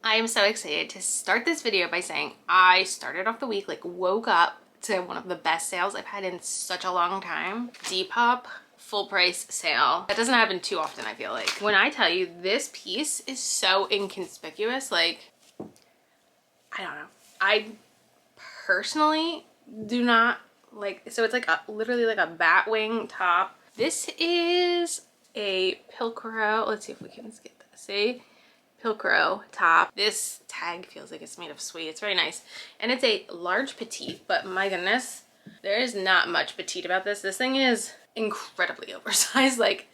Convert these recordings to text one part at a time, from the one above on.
I am so excited to start this video by saying I started off the week, like woke up to one of the best sales I've had in such a long time. Depop full price sale. That doesn't happen too often, I feel like. When I tell you this piece is so inconspicuous, like, I don't know. I personally do not like, so it's like literally like a bat wing top. This is a Pilcrow. Let's see if we can get that. See? Pilcrow top. This tag feels like it's made of suede. It's very nice. And it's a large petite, but my goodness, there is not much petite about this. This thing is incredibly oversized. Like,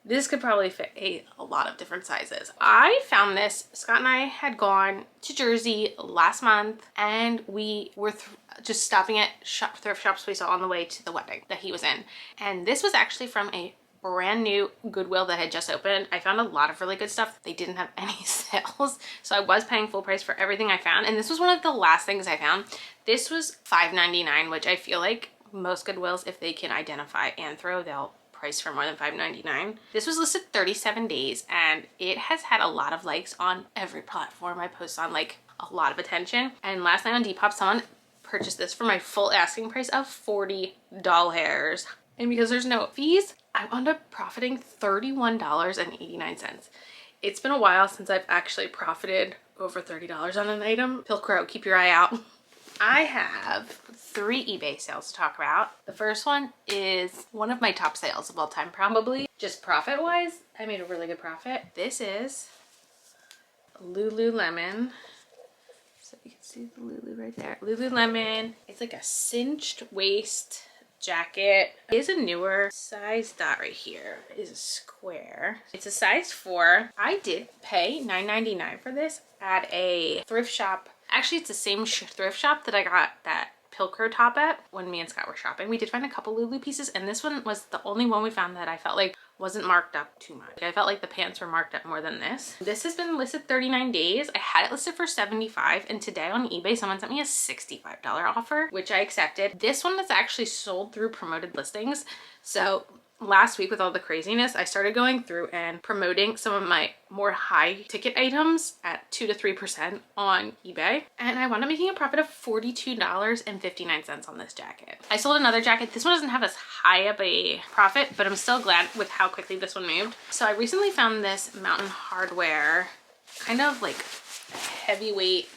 this could probably fit a lot of different sizes. I found this, Scott and I had gone to Jersey last month and we were just stopping at thrift shops we saw on the way to the wedding that he was in. And this was actually from a brand new Goodwill that had just opened. I found a lot of really good stuff. They didn't have any sales, so I was paying full price for everything I found, and this was one of the last things I found. This was $5.99, which I feel like most Goodwills, if they can identify Anthro, they'll price for more than $5.99. This was listed 37 days and it has had a lot of likes on every platform I post on, like a lot of attention. And last night on Depop, someone purchased this for my full asking price of $40. And because there's no fees, I wound up profiting $31.89. It's been a while since I've actually profited over $30 on an item. Pilcrow, keep your eye out. I have 3 eBay sales to talk about. The first one is one of my top sales of all time, probably. Just profit-wise, I made a really good profit. This is Lululemon. So you can see the Lulu right there. Lululemon. It's like a cinched waist jacket. It is a newer size dot right here. It is a square. It's a size 4. I did pay $9.99 for this at a thrift shop. Actually, it's the same thrift shop that I got that Pilcrow top at when me and Scott were shopping. We did find a couple Lulu pieces, and this one was the only one we found that I felt like wasn't marked up too much. I felt like the pants were marked up more than this. This has been listed 39 days. I had it listed for $75, and today on eBay, someone sent me a $65 offer, which I accepted. This one was actually sold through promoted listings. So last week with all the craziness, I started going through and promoting some of my more high ticket items at 2 to 3% on eBay. And I wound up making a profit of $42.59 on this jacket. I sold another jacket. This one doesn't have as high of a profit, but I'm still glad with how quickly this one moved. So I recently found this Mountain Hardwear kind of like heavyweight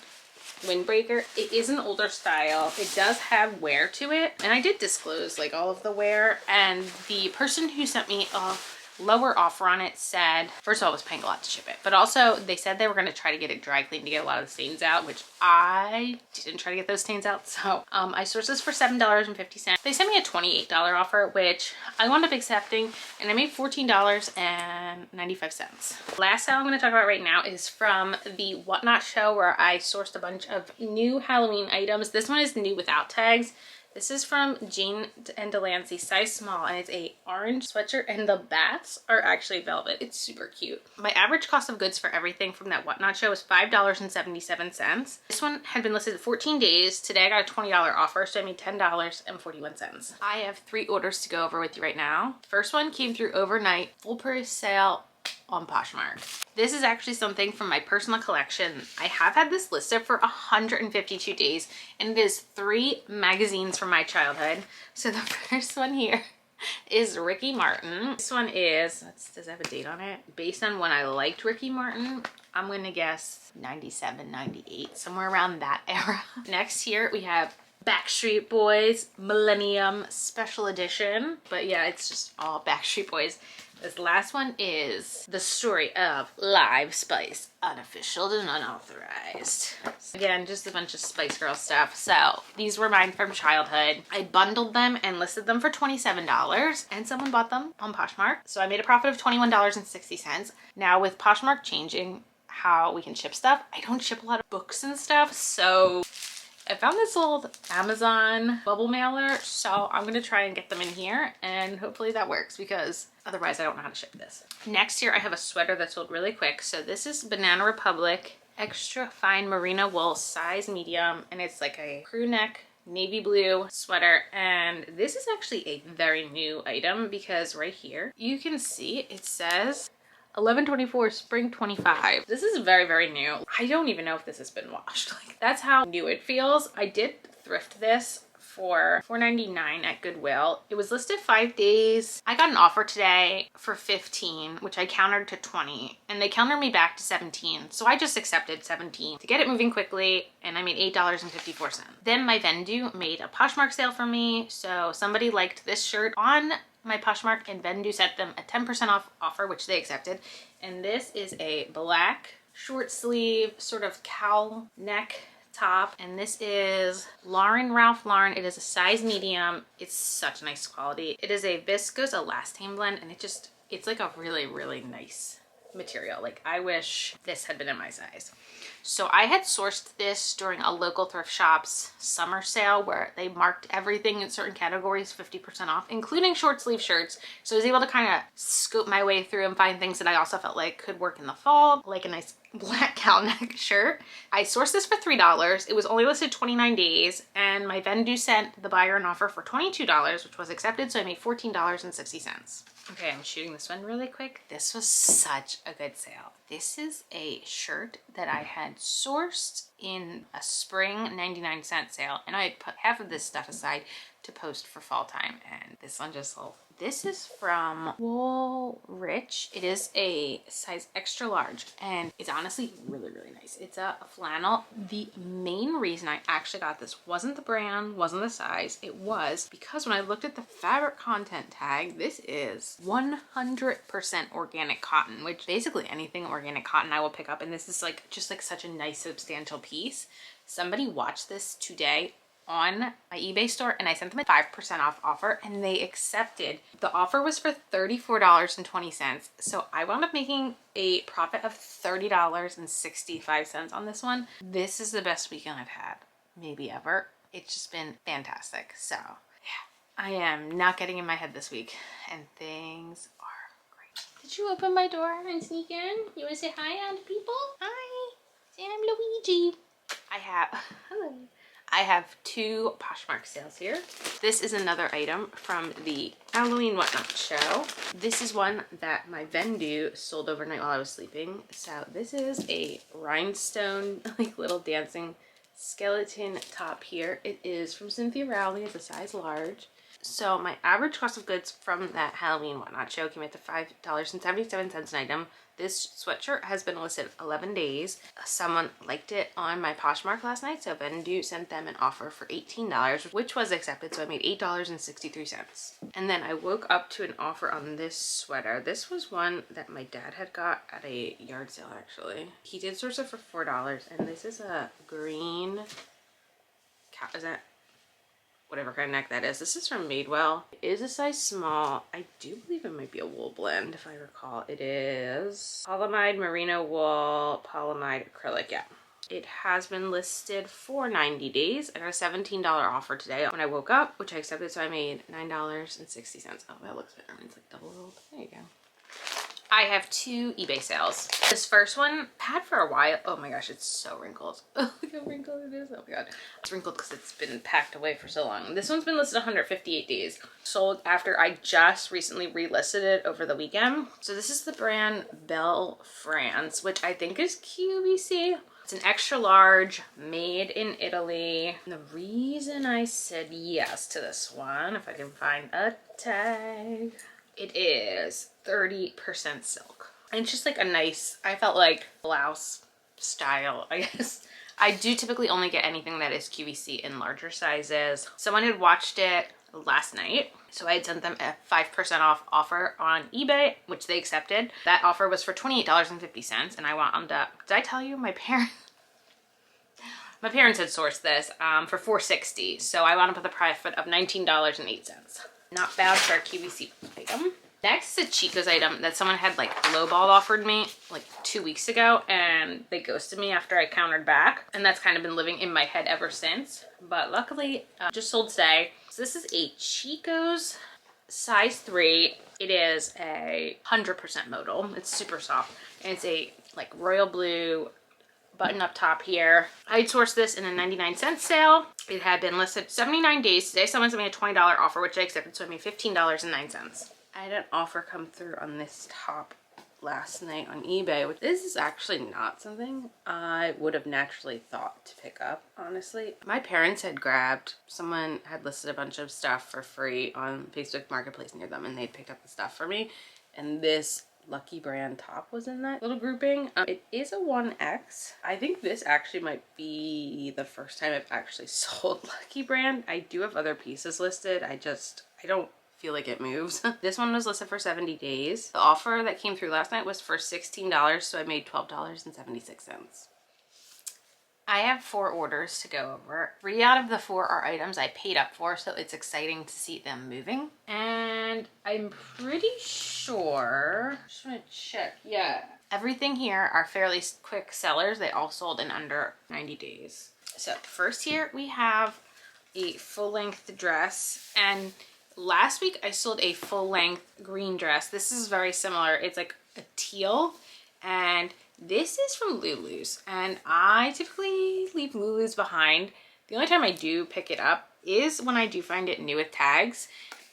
windbreaker. It is an older style. It does have wear to it, and I did disclose like all of the wear, and the person who sent me a lower offer on it said, first of all, I was paying a lot to ship it, but also they said they were going to try to get it dry cleaned to get a lot of the stains out, which I didn't try to get those stains out. So I sourced this for $7.50. They sent me a $28 offer, which I wound up accepting, and I made $14.95. Last sale I'm going to talk about right now is from the Whatnot show, where I sourced a bunch of new Halloween items. This one is new without tags. This is from Jean and Delancey, size small, and it's a orange sweatshirt, and the bats are actually velvet. It's super cute. My average cost of goods for everything from that Whatnot show was $5.77. This one had been listed 14 days. Today I got a $20 offer, so I made $10.41. I have 3 orders to go over with you right now. First one came through overnight, full price sale on Poshmark. This is actually something from my personal collection. I have had this listed for 152 days, and it is 3 magazines from my childhood. So the first one here is Ricky Martin. This one is, does it have a date on it? Based on when I liked Ricky Martin, I'm gonna guess 97, 98, somewhere around that era. Next here we have Backstreet Boys Millennium Special Edition. But yeah, it's just all Backstreet Boys. This last one is the story of Live Spice, unofficial and unauthorized. Again, just a bunch of Spice Girl stuff. So these were mine from childhood. I bundled them and listed them for $27, and someone bought them on Poshmark. So I made a profit of $21.60. Now with Poshmark changing how we can ship stuff, I don't ship a lot of books and stuff, so I found this old Amazon bubble mailer, so I'm gonna try and get them in here, and hopefully that works, because otherwise I don't know how to ship this. Next here I have a sweater that sold really quick. So this is Banana Republic extra fine merino wool, size medium, and it's like a crew neck navy blue sweater. And this is actually a very new item, because right here you can see it says 11/24 spring 25. This is very, very new. I don't even know if this has been washed. Like, that's how new it feels. I did thrift this for $4.99 at Goodwill. It was listed 5 days. I got an offer today for 15, which I countered to 20, and they countered me back to 17. So I just accepted 17 to get it moving quickly, and I made $8.54. Then my Vendoo made a Poshmark sale for me. So somebody liked this shirt on my Poshmark, and Vendoo sent them a 10% off offer, which they accepted. And this is a black short sleeve sort of cowl neck top, and this is Ralph Lauren. It is a size medium. It's such nice quality. It is a viscose elastane blend, and it's like a really, really nice material. Like, I wish this had been in my size. So I had sourced this during a local thrift shop's summer sale where they marked everything in certain categories 50% off, including short sleeve shirts. So I was able to kind of scope my way through and find things that I also felt like could work in the fall, like a nice black cowl neck shirt. I sourced this for $3. It was only listed 29 days, and my Vendoo sent the buyer an offer for $22, which was accepted, so I made $14.60. Okay, I'm shooting this one really quick. This was such a good sale. This is a shirt that I had sourced in a spring 99-cent sale, and I had put half of this stuff aside to post for fall time, and this one just sold. This is from Woolrich. It is a size extra large, and it's honestly really, really nice. It's a flannel. The main reason I actually got this wasn't the brand, wasn't the size. It was because when I looked at the fabric content tag, this is 100% organic cotton, which basically anything organic cotton I will pick up, and this is like just like such a nice substantial piece. Somebody watched this today on my eBay store, and I sent them a 5% off offer, and they accepted. The offer was for $34.20, so I wound up making a profit of $30.65 on this one. This is the best weekend I've had maybe ever. It's just been fantastic. So yeah, I am not getting in my head this week, and things are great. Did you open my door and sneak in? You want to say hi on people? Hi, say I'm Luigi. I have two Poshmark sales here. This is another item from the Halloween Whatnot show. This is one that my Vendoo sold overnight while I was sleeping. So this is a rhinestone, like little dancing skeleton top here. It is from Cynthia Rowley. It's a size large. So my average cost of goods from that Halloween Whatnot show came out to $5.77 an item. This sweatshirt has been listed 11 days. Someone liked it on my Poshmark last night, so Vendoo sent them an offer for $18, which was accepted, so I made $8.63. And then I woke up to an offer on this sweater. This was one that my dad had got at a yard sale, actually. He did source it for $4, and this is a green, is that whatever kind of neck that is. This is from Madewell. It is a size small. I do believe it might be a wool blend, if I recall. It is polyamide merino wool, polyamide acrylic. Yeah. It has been listed for 90 days. I got a $17 offer today when I woke up, which I accepted, so I made $9.60. Oh, that looks better. It's like double rolled. There you go. I have two eBay sales. This first one I've had for a while. Oh my gosh, it's so wrinkled. Oh, look how wrinkled it is. Oh my god. It's wrinkled because it's been packed away for so long. This one's been listed 158 days. Sold after I just recently relisted it over the weekend. So this is the brand Belle France, which I think is QVC. It's an extra large, made in Italy. And the reason I said yes to this one, if I can find a tag, it is 30% silk. And it's just like a nice, I felt like blouse style, I guess. I do typically only get anything that is QVC in larger sizes. Someone had watched it last night, so I had sent them a 5% off offer on eBay, which they accepted. That offer was for $28.50, and I wound up, did I tell you my parents had sourced this for $4.60, so I wound up with a profit of $19.08. Not bad for a QVC item. Next is a Chico's item that someone had like lowball offered me like 2 weeks ago, and they ghosted me after I countered back, and that's kind of been living in my head ever since. But luckily, just sold today. So this is a Chico's size 3. It is a 100% modal. It's super soft, and it's a like royal blue button up top here. I sourced this in a 99-cent sale. It had been listed 79 days. Today someone sent me a $20 offer, which I accepted, so I made $15.09. I had an offer come through on this top last night on eBay. This is actually not something I would have naturally thought to pick up, honestly. My parents had grabbed, someone had listed a bunch of stuff for free on Facebook Marketplace near them, and they picked up the stuff for me. And this Lucky Brand top was in that little grouping. It is a 1X. I think this actually might be the first time I've actually sold Lucky Brand. I do have other pieces listed. I don't feel like it moves. This one was listed for 70 days. The offer that came through last night was for $16, so I made $12.76. I have 4 orders to go over. 3 out of the 4 are items I paid up for, so it's exciting to see them moving. And I'm pretty sure, just want to check, yeah. Everything here are fairly quick sellers. They all sold in under 90 days. So first here we have a full-length dress, and last week I sold a full-length green dress. This is very similar. It's like a teal, and this is from Lulu's, and I typically leave Lulu's behind. The only time I do pick it up is when I do find it new with tags,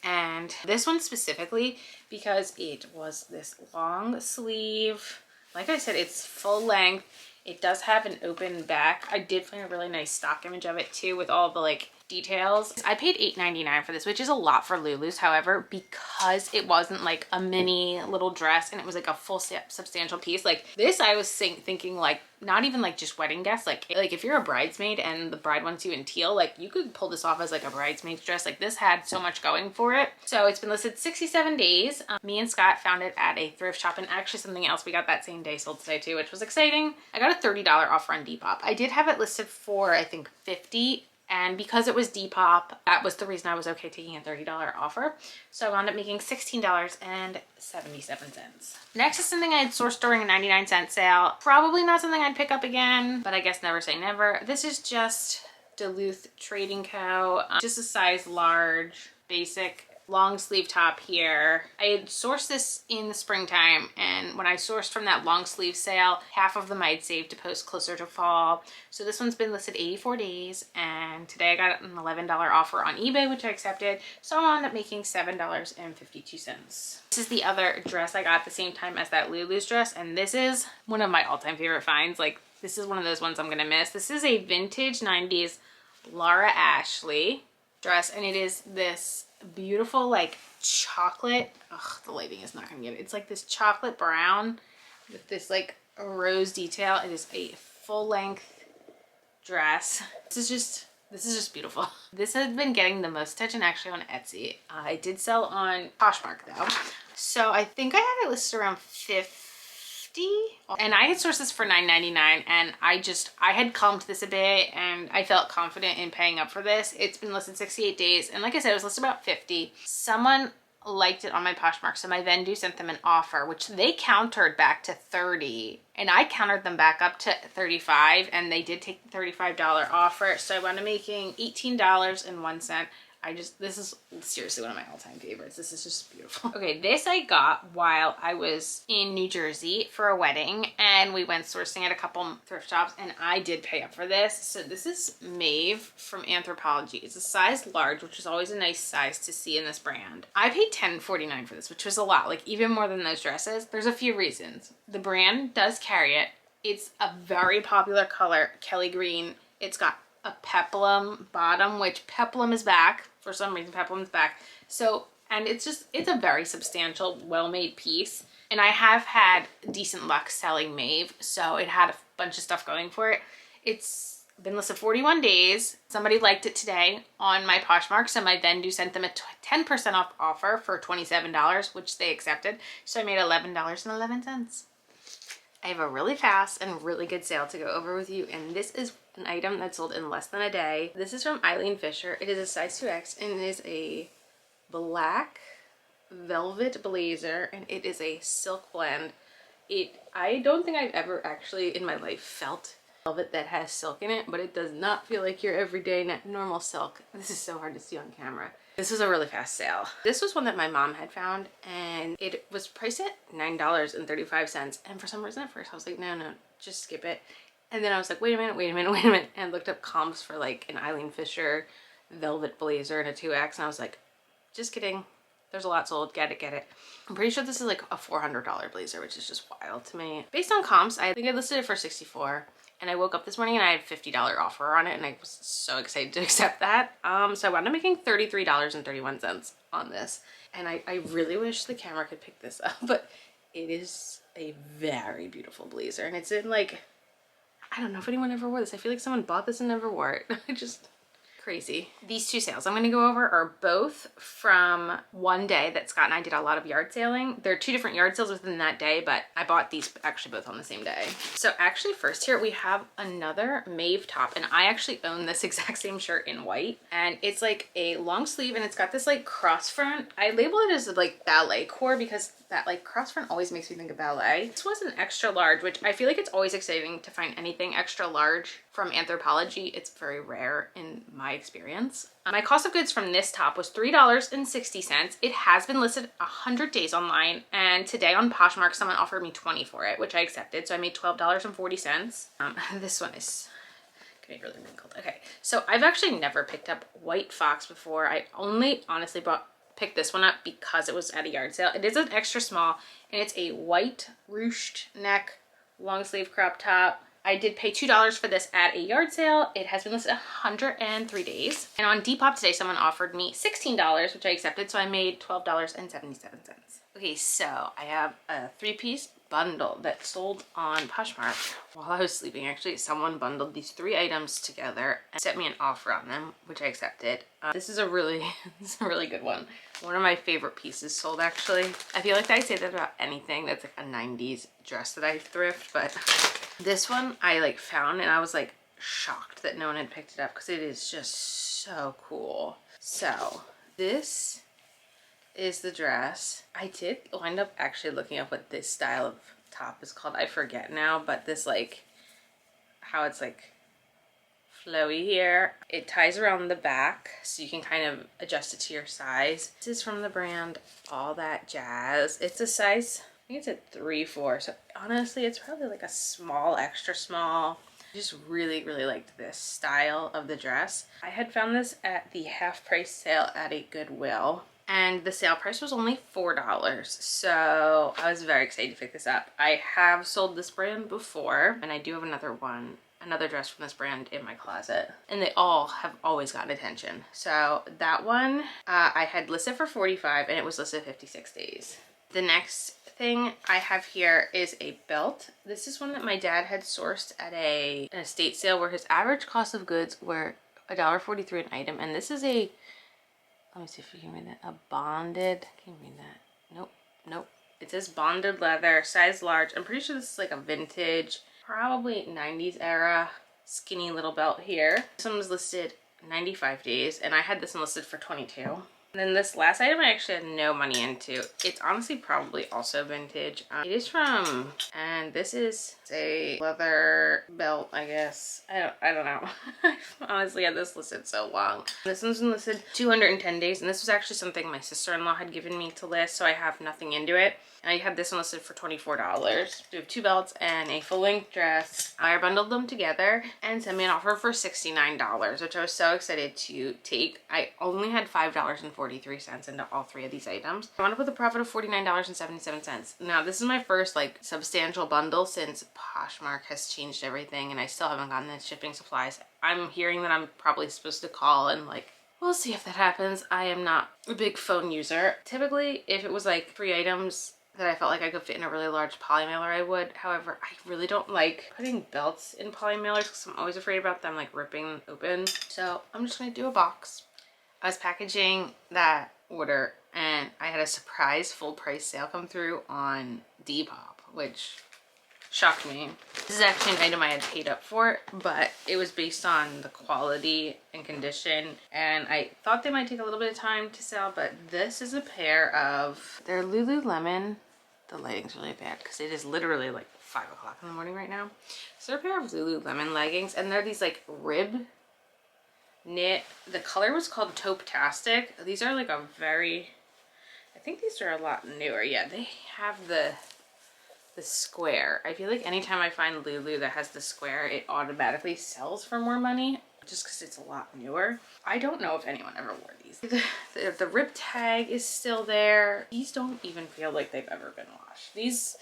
and this one specifically because it was this long sleeve. Like I said, it's full length. It does have an open back. I did find a really nice stock image of it too with all the like details. I paid $8.99 for this, which is a lot for Lulu's. However, because it wasn't like a mini little dress and it was like a full substantial piece, like this, I was thinking like not even like just wedding guests, like if you're a bridesmaid and the bride wants you in teal, like you could pull this off as like a bridesmaid's dress. Like this had so much going for it. So it's been listed 67 days. Me and Scott found it at a thrift shop, and actually something else we got that same day sold today too, which was exciting. I got a $30 offer on Depop. I did have it listed for I think $50. And because it was Depop, that was the reason I was okay taking a $30 offer. So I wound up making $16.77. Next is something I had sourced during a 99-cent sale. Probably not something I'd pick up again, but I guess never say never. This is just Duluth Trading Co. Just a size large, basic long sleeve top here. I had sourced this in the springtime, and when I sourced from that long sleeve sale, half of them I'd saved to post closer to fall. So this one's been listed 84 days, and today I got an $11 offer on eBay, which I accepted. So I wound up making $7.52. This is the other dress I got at the same time as that Lulu's dress, and this is one of my all-time favorite finds. Like this is one of those ones I'm gonna miss. This is a vintage 90s Laura Ashley dress, and it is this beautiful like chocolate, ugh, the lighting is not gonna get it. It's like this chocolate brown with this like rose detail. It is a full-length dress. This is just beautiful. This has been getting the most attention actually on Etsy. I did sell on Poshmark though, so I think I had it listed around 50, and I had sourced this for $9.99, and I had combed this a bit and I felt confident in paying up for this. It's been listed 68 days, and like I said, it was listed about 50. Someone liked it on my Poshmark, so my Vendoo sent them an offer, which they countered back to 30, and I countered them back up to 35, and they did take the $35 offer, so I wound up making $18.01. This is seriously one of my all-time favorites. This is just beautiful. Okay, this I got while I was in New Jersey for a wedding, and we went sourcing at a couple thrift shops, and I did pay up for this. So this is Maeve from Anthropologie. It's a size large, which is always a nice size to see in this brand. I paid $10.49 for this, which was a lot, like even more than those dresses. There's a few reasons. The brand does carry it. It's a very popular color, Kelly Green. It's got a peplum bottom, which peplum is back. For some reason, peplum's back. So, and it's a very substantial, well-made piece. And I have had decent luck selling Maeve, so it had a bunch of stuff going for it. It's been listed 41 days. Somebody liked it today on my Poshmark, so my Vendoo sent them a 10% off offer for $27, which they accepted. So I made $11.11. I have a really fast and really good sale to go over with you, and this is an item that sold in less than a day. This is from Eileen Fisher. It is a size 2X, and it is a black velvet blazer, and it is a silk blend. I don't think I've ever actually in my life felt velvet that has silk in it, but it does not feel like your everyday normal silk. This is so hard to see on camera. This was a really fast sale. This was one that my mom had found, and it was priced at $9.35. And for some reason at first I was like, no, just skip it. And then I was like, wait a minute, and looked up comps for like an Eileen Fisher velvet blazer and a 2X, and I was like, just kidding. There's a lot sold. Get it, get it. I'm pretty sure this is like a $400 blazer, which is just wild to me. Based on comps, I think I listed it for $64, and I woke up this morning and I had a $50 offer on it, and I was so excited to accept that. So I wound up making $33.31 on this, and I really wish the camera could pick this up, but it is a very beautiful blazer, and it's in like, I don't know if anyone ever wore this. I feel like someone bought this and never wore it. I just... crazy. These two sales I'm going to go over are both from one day that Scott and I did a lot of yard sailing. There are two different yard sales within that day, but I bought these actually both on the same day. So actually first here we have another Maeve top, and I actually own this exact same shirt in white, and it's like a long sleeve and it's got this like cross front. I label it as like ballet core because that like cross front always makes me think of ballet. This was an extra large, which I feel like it's always exciting to find anything extra large from Anthropologie. It's very rare in my experience. My cost of goods from this top was $3.60. It has been listed 100 days online, and today on Poshmark someone offered me 20 for it, which I accepted, so I made $12.40. This one is getting really wrinkled. Okay, so I've actually never picked up white fox before. I only honestly picked this one up because it was at a yard sale. It is an extra small, and it's a white ruched neck long sleeve crop top. I did pay $2 for this at a yard sale. It has been listed 103 days. And on Depop today, someone offered me $16, which I accepted, so I made $12.77. Okay, so I have a 3-piece bundle that sold on Poshmark while I was sleeping. Actually, someone bundled these 3 items together and sent me an offer on them, which I accepted. This is a really good one. One of my favorite pieces sold, actually. I feel like I say that about anything that's like a 90s dress that I thrift, but this one I like found and I was like shocked that no one had picked it up because it is just so cool. So this is the dress. I did wind up actually looking up what this style of top is called. I forget now, but this like how it's like flowy here. It ties around the back so you can kind of adjust it to your size. This is from the brand All That Jazz. It's a size, I think it's a 3/4. So honestly, it's probably like a small, extra small. I just really liked this style of the dress. I had found this at the half price sale at a Goodwill, and the sale price was only $4. So I was very excited to pick this up. I have sold this brand before, and I do have another dress from this brand in my closet, and they all have always gotten attention. So that one I had listed for $45, and it was listed 56 days. The next thing I have here is a belt. This is one that my dad had sourced at an estate sale where his average cost of goods were $1.43 an item, and this is a, let me see if you can read that, a bonded, can you read that? Nope. It says bonded leather, size large. I'm pretty sure this is like a vintage, probably 90s era skinny little belt here. This one was listed 95 days, and I had this one listed for 22. And then this last item I actually had no money into. It's honestly probably also vintage. It is from, and this is a leather belt, I guess. I don't know. I've honestly had this listed so long. This one's been listed 210 days, and this was actually something my sister-in-law had given me to list, so I have nothing into it. And I had this one listed for $24. We have 2 belts and a full-length dress. I bundled them together and sent me an offer for $69, which I was so excited to take. I only had $5.43 into all 3 of these items. I wound up with a profit of $49.77. Now, this is my first like substantial bundle since Poshmark has changed everything, and I still haven't gotten the shipping supplies. I'm hearing that I'm probably supposed to call and like, we'll see if that happens. I am not a big phone user. Typically, if it was like 3 items that I felt like I could fit in a really large poly mailer, I would. However, I really don't like putting belts in poly mailers because I'm always afraid about them like ripping open. So I'm just gonna do a box. I was packaging that order and I had a surprise full price sale come through on Depop, which shocked me. This is actually an item I had paid up for, but it was based on the quality and condition, and I thought they might take a little bit of time to sell, but this is a pair of, they're Lululemon. The lighting's really bad because it is literally like 5 o'clock in the morning right now. So they're a pair of Lululemon leggings, and they're these like rib knit. The color was called Taupe-tastic. These are like a very, I think these are a lot newer. Yeah, they have the square. I feel like anytime I find Lulu that has the square, it automatically sells for more money. just because it's a lot newer. I don't know if anyone ever wore these. The rip tag is still there. These don't even feel like they've ever been washed. These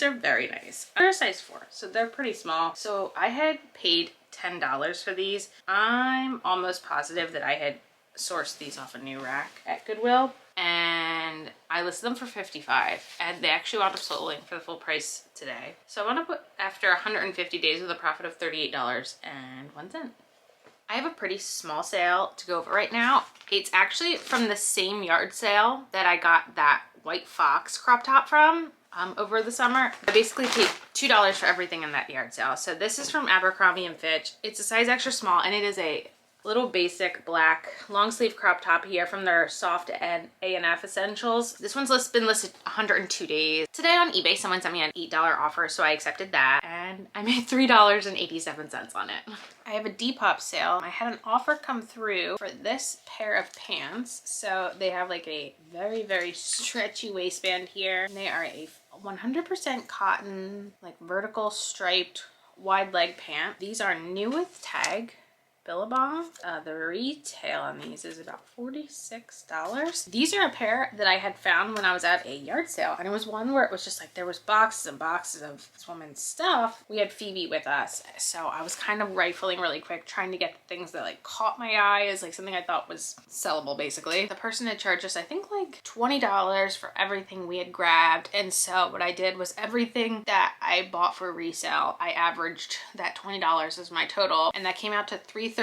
are very nice. They're a size 4, so they're pretty small. So I had paid $10 for these. I'm almost positive that I had sourced these off a new rack at Goodwill, and I listed them for $55, and they actually wound up selling for the full price today. So I want to put, after 150 days, with a profit of $38.01. I have a pretty small sale to go over right now. It's actually from the same yard sale that I got that white fox crop top from over the summer. I basically paid $2 for everything in that yard sale. So this is from Abercrombie and Fitch. It's a size extra small, and it is a little basic black long sleeve crop top here from their soft and A&F essentials. This one's been listed 102 days. Today on eBay, someone sent me an $8 offer, so I accepted that, and I made $3.87 on it. I have a Depop sale. I had an offer come through for this pair of pants. So they have like a very, very stretchy waistband here. They are a 100% cotton, like vertical striped wide leg pant. These are new with tag. Billabong. The retail on these is about $46. These are a pair that I had found when I was at a yard sale, and it was one where it was just like there was boxes and boxes of this woman's stuff. We had Phoebe with us, so I was kind of rifling really quick, trying to get things that like caught my eye as like something I thought was sellable basically. The person had charged us I think like $20 for everything we had grabbed, and so what I did was everything that I bought for resale, I averaged that $20 as my total, and that came out to $3.33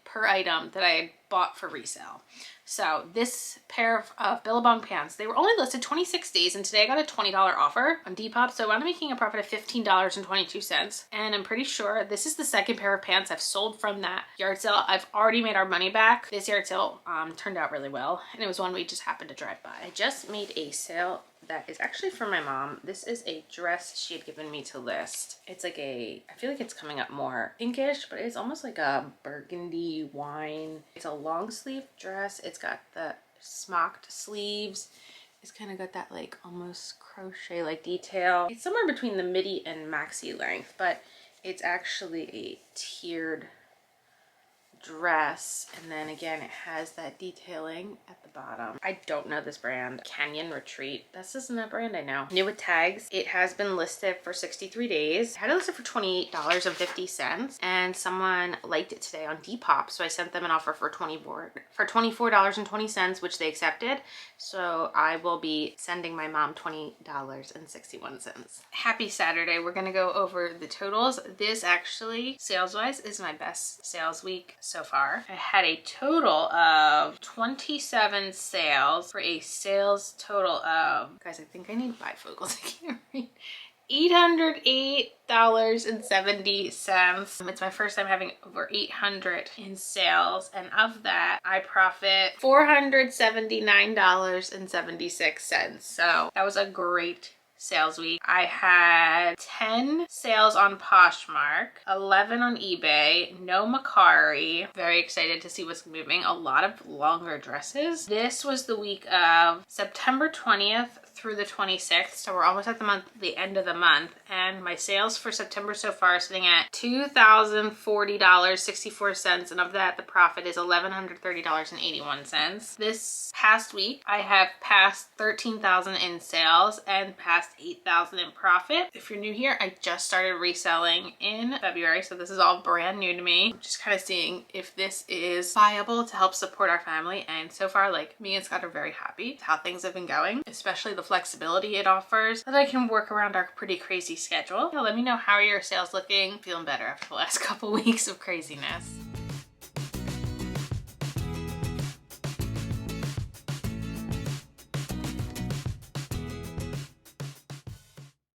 per item that I had bought for resale. So this pair of Billabong pants, they were only listed 26 days, and today I got a $20 offer on Depop, so I'm making a profit of $15.22. And I'm pretty sure this is the second pair of pants I've sold from that yard sale. I've already made our money back. This yard sale turned out really well, and it was one we just happened to drive by. I just made a sale that is actually for my mom. This is a dress she had given me to list. It's like I feel like it's coming up more pinkish, but it's almost like a burgundy wine. It's a long sleeve dress. It's got the smocked sleeves. It's kind of got that like almost crochet like detail. It's somewhere between the midi and maxi length, but it's actually a tiered dress, and then again it has that detailing at the bottom. I don't know this brand. Canyon Retreat. This isn't a brand I know. New with tags. It has been listed for 63 days. I had it listed for $28.50, and someone liked it today on Depop, so I sent them an offer for $24.20, which they accepted. So I will be sending my mom $20.61. Happy Saturday. We're gonna go over the totals. This actually, sales-wise, is my best sales week so far. I had a total of 27 sales for a sales total of, guys, I think I need bifocals. I can't read. $808.70. It's my first time having over 800 in sales, and of that I profit $479.76. So that was a great sales week. I had 10 sales on Poshmark, 11 on eBay, no Macari. Very excited to see what's moving. A lot of longer dresses. This was the week of September 20th through the 26th, so we're almost at the end of the month, and my sales for September so far are sitting at $2,040.64, and of that the profit is $1,130.81. This past week I have passed 13,000 in sales and passed 8,000 in profit. If you're new here, I just started reselling in February, so this is all brand new to me. I'm just kind of seeing if this is viable to help support our family, and so far, like, me and Scott are very happy with how things have been going, especially the flexibility it offers that I can work around our pretty crazy schedule. Let me know how are your sales looking. Feeling better after the last couple weeks of craziness.